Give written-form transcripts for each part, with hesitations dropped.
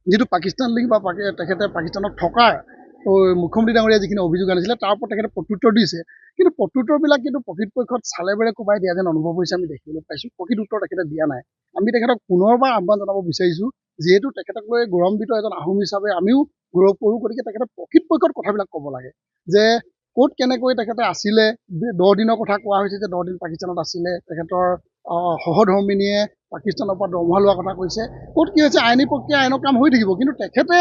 যিটো পাকিস্তান লিংক বা তেখেতে পাকিস্তানত থকাৰ মুখ্যমন্ত্ৰী ডাঙৰীয়া যিখিনি অভিযোগ আনিছিলে তাৰ ওপৰত তেখেতে প্ৰত্যুত্তৰ দিছে। কিন্তু প্ৰত্যুত্তৰবিলাক কিন্তু প্ৰকৃতপক্ষত চালেবেৰে কোবাই দিয়া যেন অনুভৱ হৈছে আমি দেখিবলৈ পাইছোঁ। প্ৰকৃত উত্তৰ তেখেতে দিয়া নাই। আমি তেখেতক পুনৰবাৰ আহ্বান জনাব বিচাৰিছোঁ, যিহেতু তেখেতক লৈ গৌৰৱান্বিত এজন আহোম হিচাপে আমিও গৌৰৱ কৰোঁ। গতিকে তেখেতে প্ৰকৃতপক্ষত কথাবিলাক ক'ব লাগে যে ক'ত কেনেকৈ তেখেতে আছিলে। 10 দিনৰ কথা কোৱা হৈছে যে 10 দিন পাকিস্তানত আছিলে। তেখেতৰ সহধৰ্মিনীয়ে পাকিস্তানৰ পৰা দৰমহা লোৱাৰ কথা কৈছে। ক'ত কি হৈছে আইনী প্ৰক্ৰিয়া আইনৰ কাম হৈ থাকিব, কিন্তু তেখেতে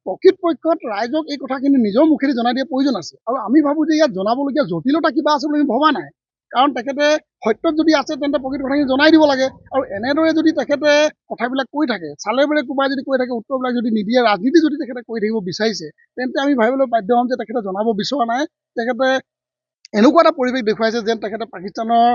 প্ৰকৃতপক্ষত ৰাইজক এই কথাখিনি নিজৰ মুখেদি জনাই দিয়াৰ প্ৰয়োজন আছে। আৰু আমি ভাবোঁ যে ইয়াত জনাবলগীয়া জটিলতা কিবা আছে বুলি আমি ভবা নাই, কাৰণ তেখেতে সত্যত যদি আছে তেন্তে প্ৰকৃত কথাখিনি জনাই দিব লাগে। আৰু এনেদৰে যদি তেখেতে কথাবিলাক কৈ থাকে, চালেবেৰে কোবাই যদি কৈ থাকে, উত্তৰবিলাক যদি নিদিয়ে, ৰাজনীতি যদি তেখেতে কৰি থাকিব বিচাৰিছে, তেন্তে আমি ভাবিবলৈ বাধ্য হ'ম যে তেখেতে জনাব বিচৰা নাই। তেখেতে এনেকুৱা এটা পৰিৱেশ দেখুৱাইছে যেন তেখেতে পাকিস্তানৰ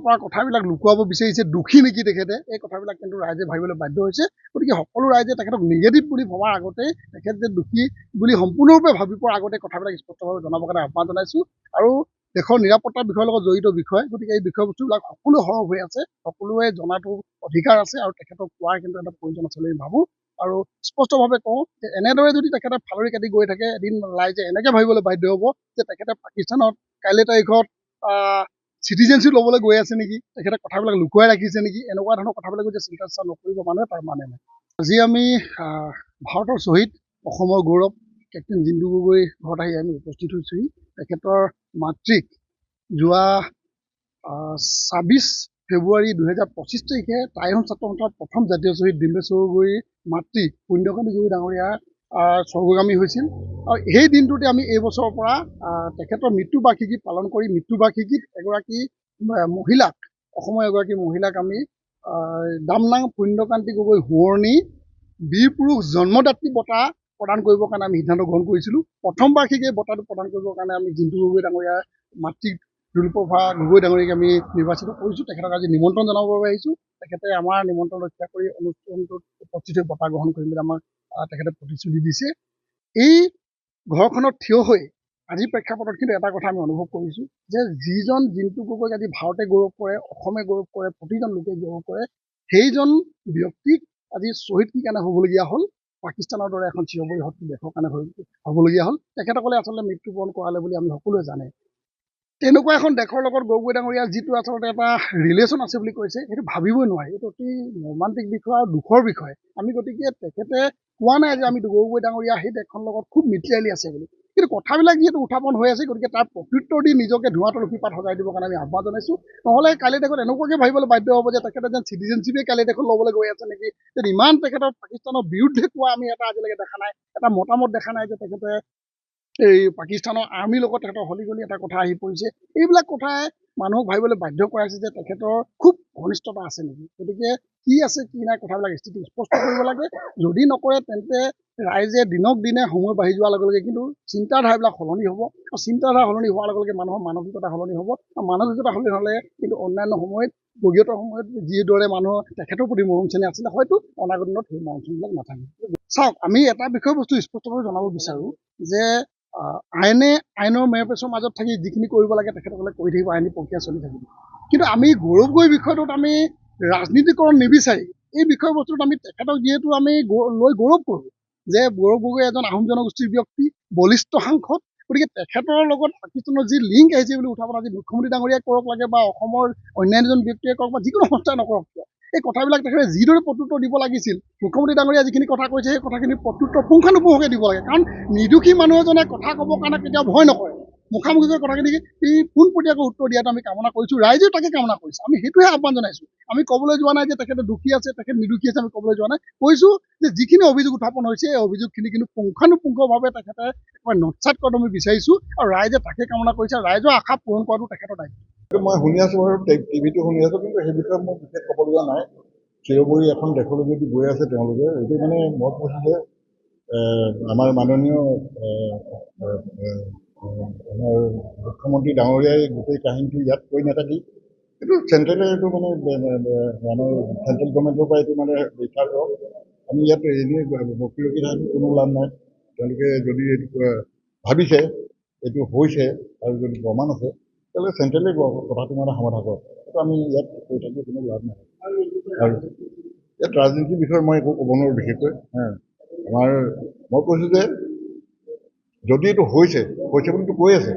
পৰা কথাবিলাক লুকুৱাব বিচাৰিছে, দুখী নেকি তেখেতে। এই কথাবিলাক কিন্তু ৰাইজে ভাবিবলৈ বাধ্য হৈছে। গতিকে সকলো ৰাইজে তেখেতক নিগেটিভ বুলি ভবাৰ আগতেই তেখেত যে দুখী বুলি সম্পূৰ্ণৰূপে ভাবি পোৱাৰ আগতে কথাবিলাক স্পষ্টভাৱে জনাবৰ কাৰণে আহ্বান জনাইছোঁ। আৰু দেশৰ নিৰাপত্তাৰ বিষয়ৰ লগত জড়িত বিষয়, গতিকে এই বিষয়বস্তুবিলাক সকলো সৰব হৈ আছে, সকলোৱে জনাটো অধিকাৰ আছে আৰু তেখেতক কোৱাৰ কিন্তু এটা প্ৰয়োজন আছে বুলি ভাবোঁ। আৰু স্পষ্টভাৱে কওঁ যে এনেদৰে যদি তেখেতে ফালৰি কাটি গৈ থাকে, এদিন ৰাইজে এনেকৈ ভাবিবলৈ বাধ্য হ'ব যে তেখেতে পাকিস্তানত কাইলৈ তাৰিখত চিটিজেনশ্বিপ ল'বলৈ গৈ আছে নেকি, তেখেতে কথাবিলাক লুকুৱাই ৰাখিছে নেকি, এনেকুৱা ধৰণৰ কথাবিলাক যদি চিন্তা চৰ্চা নকৰিব মানুহে তাৰ মানে নাই। আজি আমি ভাৰতৰ শ্বহীদ, অসমৰ গৌৰৱ কেপ্টেইন জিন্তু গগৈ ঘৰত আহি আমি উপস্থিত হৈছোঁহি। তেখেতৰ মাতৃক যোৱা 26 ফেব্ৰুৱাৰী 2025 তাৰিখে টাইহোম ছাত্ৰ সন্থাৰ প্ৰথম জাতীয় শ্বহীদ ডিম্বেশ্বৰ গগৈৰ মাতৃ পুণ্যকান্তী গগৈ ডাঙৰীয়া স্বৰ্গগামী হৈছিল। আৰু সেই দিনটোতে আমি এই বছৰৰ পৰা তেখেতৰ মৃত্যুবাৰ্ষিকী পালন কৰি মৃত্যুবাৰ্ষিকীত এগৰাকী মহিলাক, অসমৰ এগৰাকী মহিলাক আমি দামনাং পুণ্যকান্তী গগৈ সোঁৱৰণি বীৰ পুৰুষ জন্মদাত্ৰী বঁটা প্ৰদান কৰিবৰ কাৰণে আমি সিদ্ধান্ত গ্ৰহণ কৰিছিলোঁ। প্ৰথম বাৰ্ষিকী এই বঁটাটো প্ৰদান কৰিবৰ কাৰণে আমি জিন্তু গগৈ ডাঙৰীয়াৰ মাতৃক দুৰ্লভা গগৈ ডাঙৰীয়াক আমি নিৰ্বাচিত কৰিছোঁ। তেখেতক আজি নিমন্ত্ৰণ জনাবৰ বাবে আহিছোঁ। তেখেতে আমাৰ নিমন্ত্ৰণ ৰক্ষা কৰি অনুষ্ঠানটোত উপস্থিত হৈ বঁটা গ্ৰহণ কৰিম বুলি আমাক তেখেতে প্ৰতিশ্ৰুতি দিছে। এই ঘৰখনত থিয় হৈ আজিৰ প্ৰেক্ষাপটত কিন্তু এটা কথা আমি অনুভৱ কৰিছোঁ যে যিজন জিন্তু গগৈক আজি ভাৰতে গৌৰৱ কৰে, অসমে গৌৰৱ কৰে, প্ৰতিজন লোকে গৌৰৱ কৰে, সেইজন ব্যক্তিক আজি শ্বহীদ কি কাৰণে হ'বলগীয়া হ'ল, পাকিস্তানৰ দৰে এখন চিৰবৰি শক্তি দেশৰ কাৰণে হ'বলগীয়া হ'ল। তেখেতসকলে আচলতে মৃত্যুবৰণ কৰালে বুলি আমি সকলোৱে জানে। তেনেকুৱা এখন দেশৰ লগত গগৈ ডাঙৰীয়াৰ যিটো আচলতে এটা ৰিলেশ্যন আছে বুলি কৈছে, সেইটো ভাবিবই নোৱাৰি। এইটো অতি মৰ্মান্তিক বিষয় আৰু দুখৰ বিষয়। আমি গতিকে তেখেতে কোৱা নাই যে আমি গগৈ ডাঙৰীয়া সেই দেশখনৰ লগত খুব মিত্ৰালি আছে বুলি, কিন্তু কথাবিলাক যিহেতু উত্থাপন হৈ আছে, গতিকে তাৰ প্ৰত্যুত্তৰ দি নিজকে ধোঁৱা তুলসীপাত সজাই দিবৰ কাৰণে আমি আহ্বান জনাইছোঁ। নহ'লে কাইলৈ দেশত এনেকুৱাকৈ ভাবিবলৈ বাধ্য হ'ব যে তেখেতে যেন চিটিজেনশ্বিপে কাইলৈ দেশত ল'বলৈ গৈ আছে নেকি, যে ইমান তেখেতৰ পাকিস্তানৰ বিৰুদ্ধে কোৱা আমি এটা আজিলৈকে দেখা নাই, এটা মতামত দেখা নাই যে তেখেতে এই পাকিস্তানৰ আৰ্মিৰ লগত তেখেতৰ হলিগলি এটা কথা আহি পৰিছে। এইবিলাক কথাই মানুহক ভাবিবলৈ বাধ্য কৰাইছে যে তেখেতৰ খুব ঘনিষ্ঠতা আছে নেকি। গতিকে কি আছে কি নাই কথাবিলাক স্থিতি স্পষ্ট কৰিব লাগে। যদি নকৰে তেন্তে ৰাইজে দিনক দিনে সময় বাঢ়ি যোৱাৰ লগে লগে কিন্তু চিন্তাধাৰাবিলাক সলনি হ'ব, আৰু চিন্তাধাৰা সলনি হোৱাৰ লগে লগে মানুহৰ মানসিকতা সলনি হ'ব, আৰু মানসিকতা সলনি হ'লে কিন্তু অন্যান্য সময়ত বগীয়তৰ সময়ত যিদৰে মানুহৰ তেখেতৰ প্ৰতি মৰম চেনেহ আছিলে, হয়তো অনাগত দিনত সেই মৰম চেনেহবিলাক নাথাকে। চাওক, আমি এটা বিষয়বস্তু স্পষ্টভাৱে জনাব বিচাৰোঁ যে আইনৰ মেৰপেচৰ মাজত থাকি যিখিনি কৰিব লাগে তেখেতসকলে কৰি থাকিব, আইনী প্ৰক্ৰিয়া চলি থাকিব। কিন্তু আমি গৌৰৱ গগৈ বিষয়টোত আমি ৰাজনীতিকৰণ নিবিচাৰি এই বিষয়বস্তুত আমি তেখেতক যিহেতু আমি লৈ গৌৰৱ কৰোঁ যে গৌৰৱ গগৈ এজন আহোম জনগোষ্ঠীৰ ব্যক্তি, বলিষ্ঠ সাংসদ। গতিকে তেখেতৰ লগত পাকিস্তানৰ যি লিংক আহিছে বুলি উঠাব আজি মুখ্যমন্ত্ৰী ডাঙৰীয়াই কৰক লাগে বা অসমৰ অন্যান্যজন ব্যক্তিয়ে কৰক বা যিকোনো সংস্থাই নকৰক কিয়, এই কথাবিলাক তেখেতে যিদৰে প্ৰত্যুত্তৰ দিব লাগিছিল, মুখ্যমন্ত্ৰী ডাঙৰীয়াই যিখিনি কথা কৈছে সেই কথাখিনি প্ৰত্যুত্তৰ পুংখানুপুংখকৈ দিব লাগে। কাৰণ নিৰ্দোষী মানুহ এজনে কথা ক'বৰ কাৰণে কেতিয়াও ভয় নকৰে। মুখামুখিকৈ কথাখিনি পোনপটীয়াকৈ উত্তৰ দিয়াটো আমি কামনা কৰিছোঁ, ৰাইজেও তাকে কামনা কৰিছে। আমি সেইটোহে আহ্বান জনাইছোঁ। আমি ক'বলৈ যোৱা নাই যে তেখেতে দোষী আছে, তেখেত নিৰ্দোষী আছে, আমি ক'বলৈ যোৱা নাই। কৈছোঁ যে যিখিনি অভিযোগ উত্থাপন হৈছে এই অভিযোগখিনি কিন্তু পুংখানুপুংখভাৱে তেখেতে একেবাৰে নৎসাত কৰাটো আমি বিচাৰিছোঁ, আৰু ৰাইজে তাকে কামনা কৰিছে। ৰাইজৰ আশা পূৰণ কৰাটো তেখেতৰ দায়িত্ব। মই শুনি আছোঁ বাৰু, টিভিটো শুনি আছোঁ, কিন্তু সেই বিষয়ে মই বিশেষ ক'বলগীয়া নাই। চিৰবৰি এখন দেশলৈ যদি গৈ আছে তেওঁলোকে, এইটো মানে মই কৈছোঁ যে আমাৰ মাননীয় আমাৰ মুখ্যমন্ত্ৰী ডাঙৰীয়াই গোটেই কাহিনীটো ইয়াত কৈ নাথাকি এইটো চেণ্ট্ৰেলে এইটো মানে আমাৰ চেণ্ট্ৰেল গভৰ্ণমেণ্টৰ পৰা এইটো মানে বিচাৰ কৰক। আমি ইয়াত এনেই বকি ৰখি থাকি কোনো লাভ নাই। তেওঁলোকে যদি এইটো ভাবিছে এইটো হৈছে আৰু যদি প্ৰমাণ আছে তেতিয়াহ'লে চেণ্ট্ৰেলে কথাটো মানে সমাধান কৰক। সেইটো আমি ইয়াত কৈ থাকি কোনো লাভ নাই। আৰু ইয়াত ৰাজনীতিৰ বিষয়ে মই একো ক'ব নোৱাৰোঁ বিশেষকৈ। আমাৰ মই কৈছোঁ যে যদি এইটো হৈছে বুলিতো কৈ আছে,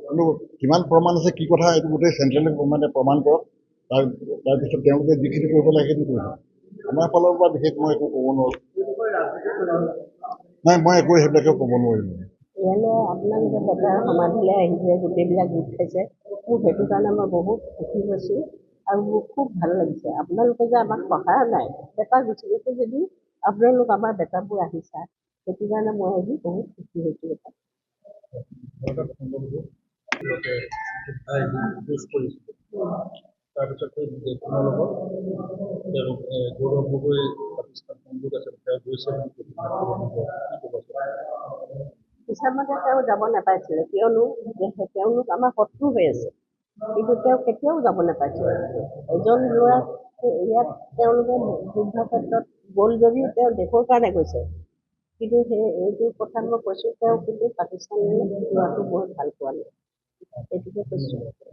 কিন্তু কিমান প্ৰমাণ আছে কি কথা এইটো গোটেই চেণ্ট্ৰেলে মানে প্ৰমাণ কৰক। তাৰপিছত তেওঁলোকে যিখিনি কৰিব লাগে সেইখিনি কৰিব। আমাৰ ফালৰ পৰা বিশেষ মই একো ক'ব নোৱাৰোঁ। নাই, মই একো সেইবিলাকে ক'ব নোৱাৰিম। ইয়ালৈ আপোনালোকে বেটাৰ সমাধিলৈ আহিছে, গোটেইবিলাক গোট খাইছে। মোৰ সেইটো কাৰণে মই বহুত সুখী হৈছোঁ আৰু মোৰ খুব ভাল লাগিছে। আপোনালোকে যে আমাক সহায় নাই, বেটা গুচি গৈছে যদি আপোনালোক আমাৰ বেটাবোৰ আহিছা, সেইটো কাৰণে মই আজি বহুত সুখী হৈছোঁ। তাৰপিছত সেই দেশখনৰ লগত তেওঁলোক গৌৰৱ গগৈ পাকিস্তান সংযোগ আছে, তেওঁ গৈছে হিচাপমতে তেওঁ যাব নাপাইছিলে, কিয়নো তেওঁলোক আমাৰ শত্ৰু হৈ আছে, কিন্তু তেওঁ কেতিয়াও যাব নাপাইছিলে। এজন ল'ৰাক ইয়াত তেওঁলোকে যুদ্ধ ক্ষেত্ৰত গ'ল যদিও তেওঁ দেশৰ কাৰণে গৈছে, কিন্তু এইটো কথা মই কৈছোঁ, তেওঁ কিন্তু পাকিস্তানলৈ যোৱাটো মই ভাল পোৱা নাই, এইটোকে কৈছোঁ।